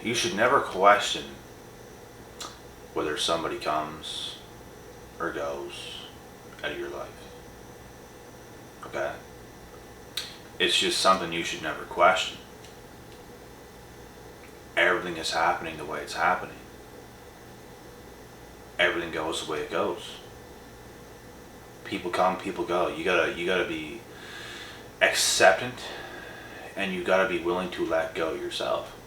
You should never question whether somebody comes or goes out of your life. Okay? It's just something you should never question. Everything is happening the way it's happening. Everything goes the way it goes. People come, people go. You gotta be acceptant, and you gotta be willing to let go yourself.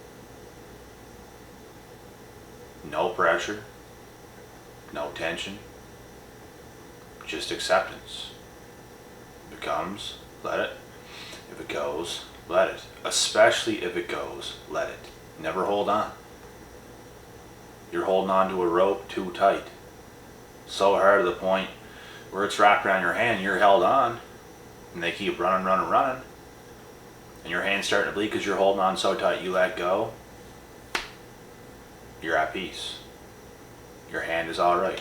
No pressure, no tension, just acceptance. If it comes, let it. If it goes, let it. Especially if it goes, let it. Never hold on. You're holding on to a rope too tight. So hard to the point where it's wrapped around your hand, you're held on, and they keep running, and your hand's starting to bleed because you're holding on so tight. You let go, you're at peace. Your hand is all right.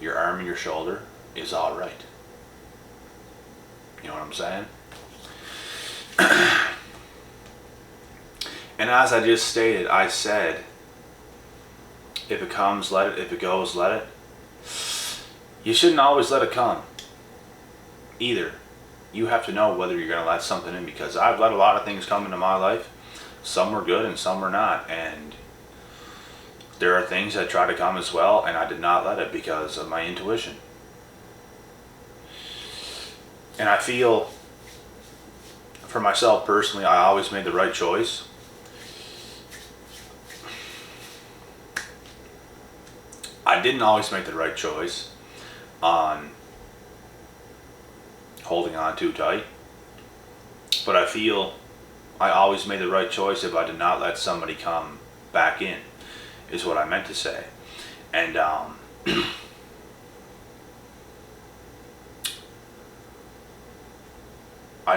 Your arm and your shoulder is all right. You know what I'm saying? And as I just stated, I said, if it comes, let it. If it goes, let it. You shouldn't always let it come either. You have to know whether you're going to let something in, because I've let a lot of things come into my life. Some were good and some were not. And there are things that try to come as well, and I did not let it because of my intuition. And I feel, for myself personally, I always made the right choice. I didn't always make the right choice on holding on too tight, but I feel I always made the right choice if I did not let somebody come back in, is what I meant to say. And I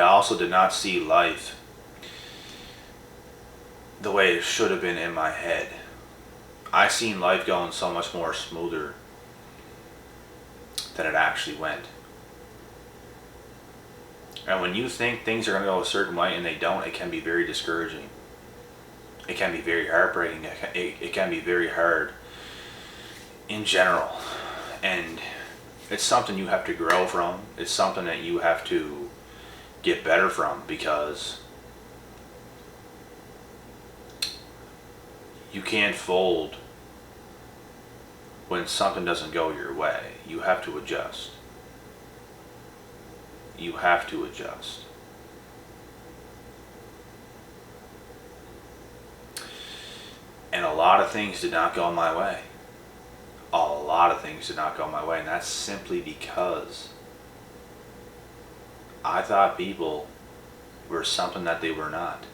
also did not see life the way it should have been in my head. I seen life going so much more smoother than it actually went. And when you think things are going to go a certain way and they don't, it can be very discouraging. It can be very heartbreaking. It can be very hard in general. And it's something you have to grow from. It's something that you have to get better from, because you can't fold when something doesn't go your way. You have to adjust. You have to adjust. And a lot of things did not go my way. A lot of things did not go my way, and that's simply because I thought people were something that they were not.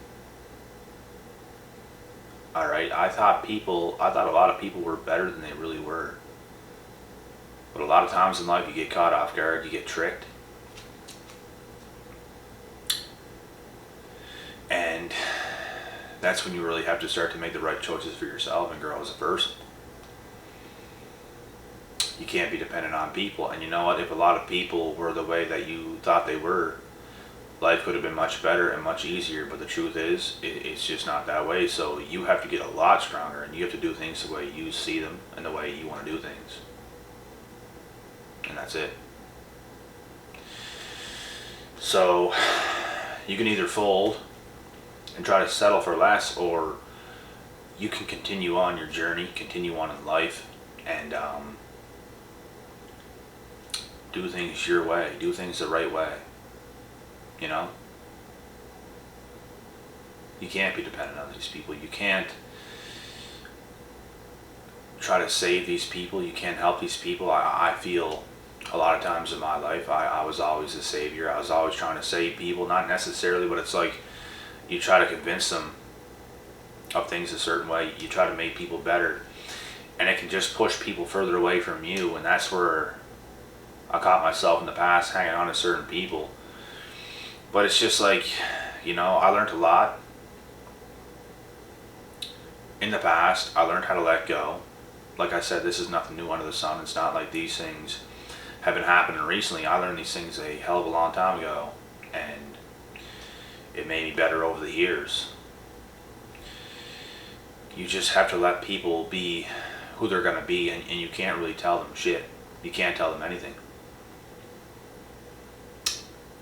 Alright, I thought a lot of people were better than they really were. But a lot of times in life you get caught off guard, you get tricked. And that's when you really have to start to make the right choices for yourself and grow as a person. You can't be dependent on people. And you know what? If a lot of people were the way that you thought they were, life could have been much better and much easier. But the truth is, it's just not that way. So you have to get a lot stronger, and you have to do things the way you see them and the way you want to do things. And that's it. So you can either fold and try to settle for less, or you can continue on your journey, continue on in life, and do things your way, do things the right way. You know? You can't be dependent on these people. You can't try to save these people. You can't help these people. I feel a lot of times in my life, I was always a savior. I was always trying to save people, not necessarily, but it's like you try to convince them of things a certain way. You try to make people better, and it can just push people further away from you. And that's where I caught myself in the past, hanging on to certain people. But it's just like, you know, I learned a lot in the past. I learned how to let go. Like I said, this is nothing new under the sun. It's not like these things have been happening recently. I learned these things a hell of a long time ago, and it made me better over the years. You just have to let people be who they're going to be, and you can't really tell them shit. You can't tell them anything.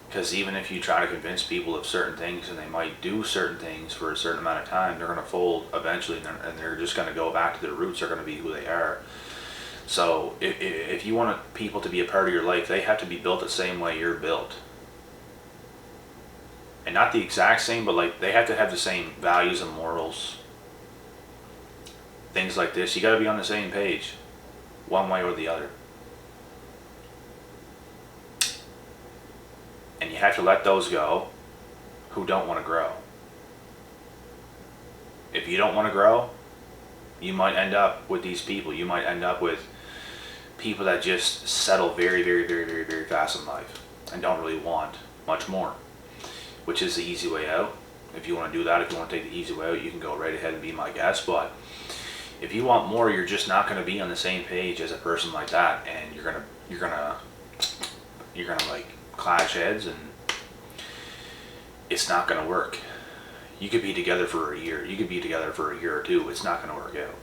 Because even if you try to convince people of certain things, and they might do certain things for a certain amount of time, they're going to fold eventually, and they're just going to go back to their roots. They're going to be who they are. So if you want people to be a part of your life, they have to be built the same way you're built. And not the exact same, but like they have to have the same values and morals. Things like this. You got to be on the same page, one way or the other. And you have to let those go who don't want to grow. If you don't want to grow, you might end up with these people. You might end up with people that just settle very, very, very, very, very fast in life and don't really want much more, which is the easy way out. If you want to do that, if you want to take the easy way out, you can go right ahead and be my guest. But if you want more, you're just not going to be on the same page as a person like that, and you're gonna like clash heads, and it's not going to work. You could be together for a year. You could be together for a year or two. It's not going to work out.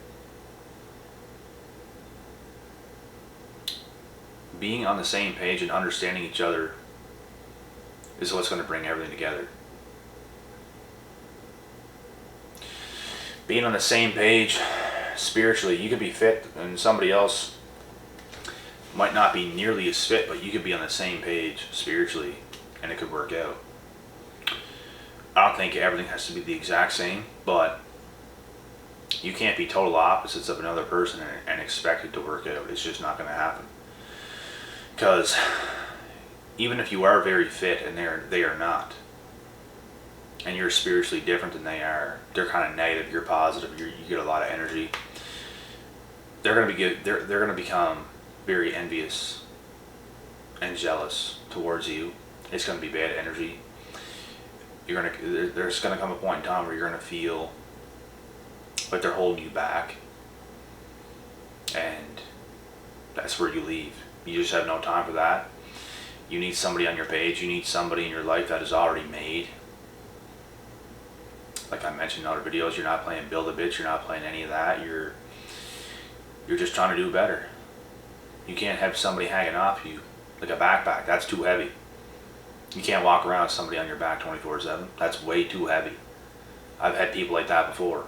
Being on the same page and understanding each other is what's going to bring everything together. Being on the same page spiritually, you could be fit and somebody else might not be nearly as fit, but you could be on the same page spiritually and it could work out. I don't think everything has to be the exact same, but you can't be total opposites of another person and expect it to work out. It's just not going to happen. Because even if you are very fit and they are not, and you're spiritually different than they are, they're kind of negative, you're positive, you get a lot of energy, they're going to become very envious and jealous towards you. It's going to be bad energy. There's going to come a point in time where you're going to feel like they're holding you back, and that's where you leave. You just have no time for that. You need somebody on your page. You need somebody in your life that is already made. Like I mentioned in other videos, you're not playing Build-A-Bitch. You're not playing any of that. You're just trying to do better. You can't have somebody hanging off you like a backpack. That's too heavy. You can't walk around with somebody on your back 24/7. That's way too heavy. I've had people like that before.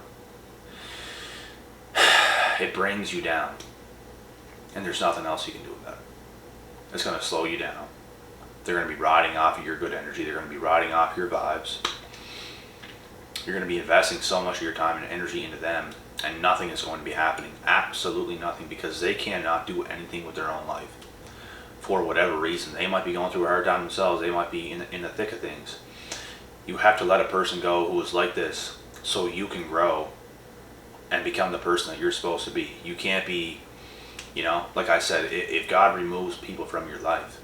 It brings you down. And there's nothing else you can do about it. It's going to slow you down. They're going to be riding off of your good energy. They're going to be riding off your vibes. You're going to be investing so much of your time and energy into them, and nothing is going to be happening. Absolutely nothing, because they cannot do anything with their own life. For whatever reason. They might be going through a hard time themselves. They might be in the thick of things. You have to let a person go who is like this so you can grow and become the person that you're supposed to be. You can't be, like I said, if God removes people from your life,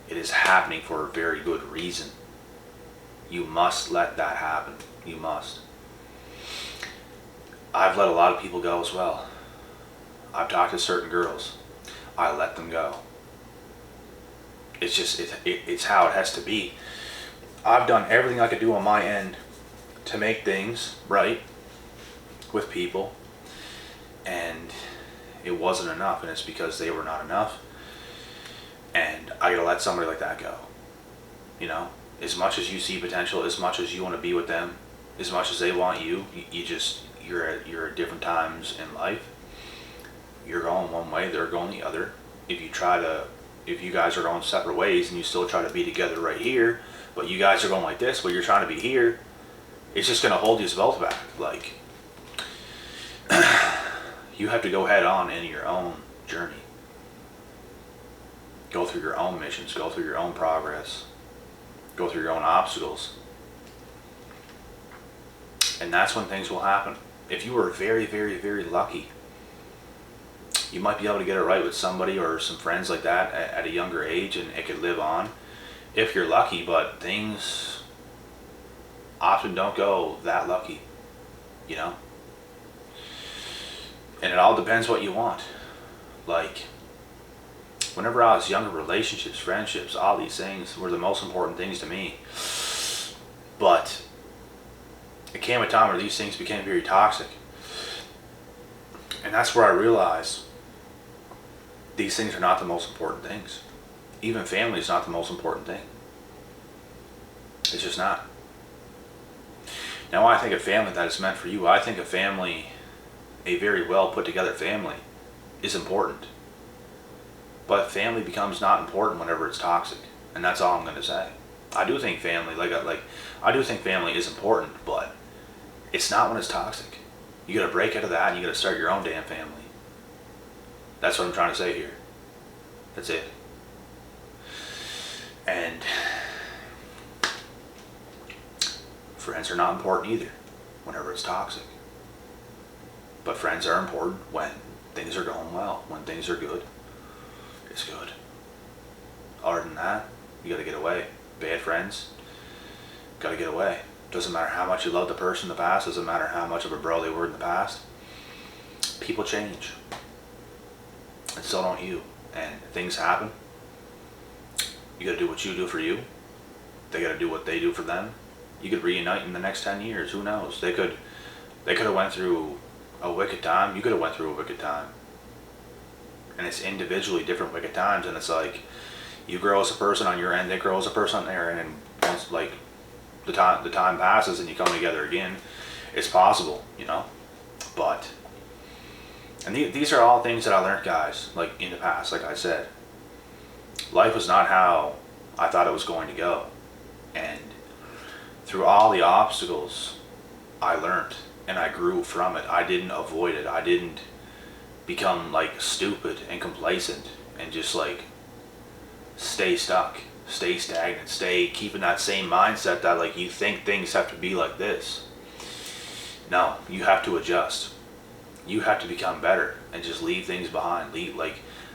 it is happening for a very good reason. You must let that happen. You must. I've let a lot of people go as well. I've talked to certain girls. I let them go. It's just, it's how it has to be. I've done everything I could do on my end to make things right with people, and it wasn't enough, and it's because they were not enough, and I gotta let somebody like that go. As much as you see potential, as much as you want to be with them, as much as they want you, you're at different times in life. You're going one way, they're going the other. If you guys are going separate ways and you still try to be together right here, but you guys are going like this, but you're trying to be here, it's just going to hold you both back. Like, you have to go head on in your own journey. Go through your own missions, go through your own progress, go through your own obstacles. And that's when things will happen. If you were very, very, very lucky, you might be able to get it right with somebody or some friends like that at a younger age, and it could live on if you're lucky, but things often don't go that lucky, And it all depends what you want. Like, Whenever I was younger, relationships, friendships, all these things were the most important things to me. But it came a time where these things became very toxic. And that's where I realized these things are not the most important things. Even family is not the most important thing. It's just not. Now, when I think of family that is meant for you, I think a family, a very well put together family, is important. But family becomes not important whenever it's toxic, and that's all I'm going to say. I do think family, I do think family is important, but it's not when it's toxic. You got to break out of that, and you got to start your own damn family. That's what I'm trying to say here. That's it. And friends are not important either whenever it's toxic. But friends are important when things are going well, when things are good. It's good. Other than that, you gotta get away. Bad friends, gotta get away. Doesn't matter how much you love the person in the past, doesn't matter how much of a bro they were in the past. People change. And so don't you. And things happen. You gotta do what you do for you. They gotta do what they do for them. You could reunite in the next 10 years, who knows? They could have went through a wicked time, you could have went through a wicked time. And it's individually different wicked times, and it's like, you grow as a person on your end, they grow as a person on their end, and once like the time passes and you come together again, it's possible, you know? But, and these are all things that I learned, guys, like in the past, like I said. Life was not how I thought it was going to go. And through all the obstacles, I learned and I grew from it. I didn't avoid it. I didn't become like stupid and complacent and just like stay stuck, stay stagnant, stay keeping that same mindset that like you think things have to be like this. No, you have to adjust. You have to become better and just leave things behind.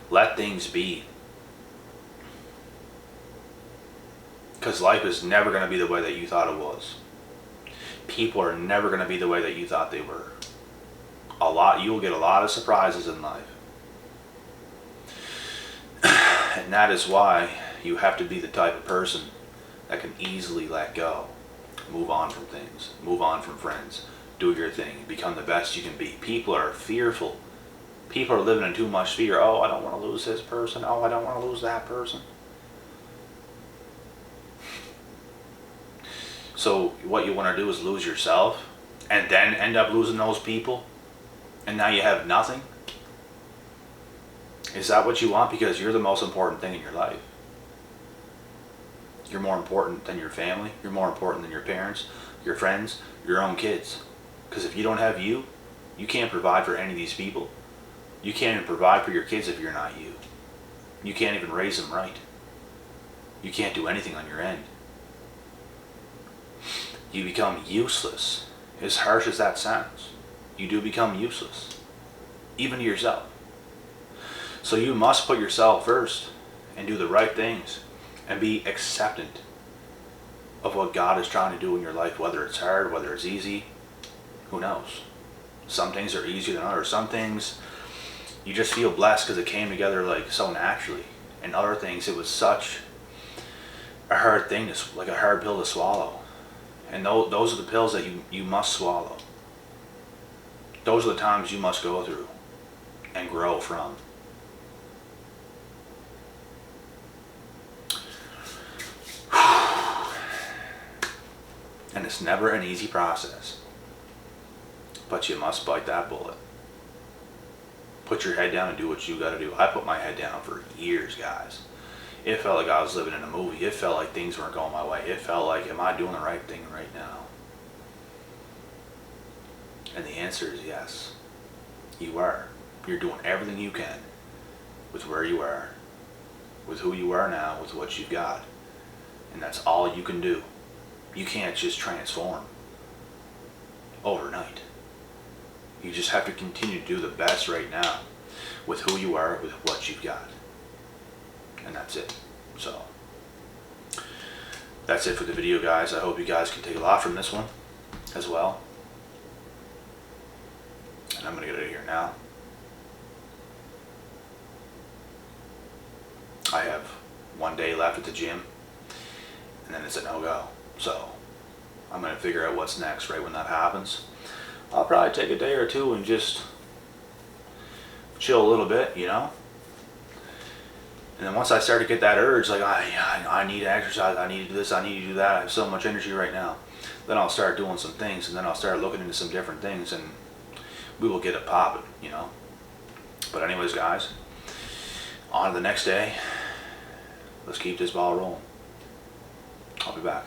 Let things be. Because life is never going to be the way that you thought it was. People are never going to be the way that you thought they were. You will get a lot of surprises in life. And that is why you have to be the type of person that can easily let go. Move on from things. Move on from friends. Do your thing. Become the best you can be. People are fearful. People are living in too much fear. Oh, I don't want to lose this person. Oh, I don't want to lose that person. So what you want to do is lose yourself and then end up losing those people, and now you have nothing? Is that what you want? Because you're the most important thing in your life. You're more important than your family. You're more important than your parents, your friends, your own kids. Because if you don't have you, you can't provide for any of these people. You can't even provide for your kids if you're not you. You can't even raise them right. You can't do anything on your end. You become useless. As harsh as that sounds, you do become useless, even to yourself. So you must put yourself first and do the right things and be acceptant of what God is trying to do in your life, whether it's hard, whether it's easy, who knows? Some things are easier than others. Some things you just feel blessed because it came together like so naturally. And other things, it was such a hard thing, like a hard pill to swallow. And those are the pills that you must swallow. Those are the times you must go through and grow from. And it's never an easy process. But you must bite that bullet. Put your head down and do what you gotta do. I put my head down for years, guys. It felt like I was living in a movie. It felt like things weren't going my way. It felt like, am I doing the right thing right now? And the answer is yes. You are. You're doing everything you can with where you are, with who you are now, with what you've got. And that's all you can do. You can't just transform overnight. You just have to continue to do the best right now with who you are, with what you've got. And that's it. So that's it for the video, guys. I hope you guys can take a lot from this one as well. And I'm gonna get out of here now. I have 1 day left at the gym, and then it's a no-go. So I'm going to figure out what's next right when that happens. I'll probably take a day or two and just chill a little bit, you know. And then once I start to get that urge, like I need to exercise, I need to do this, I need to do that, I have so much energy right now, then I'll start doing some things, and then I'll start looking into some different things, and we will get it popping, you know. But anyways, guys, on to the next day. Let's keep this ball rolling. I'll be back.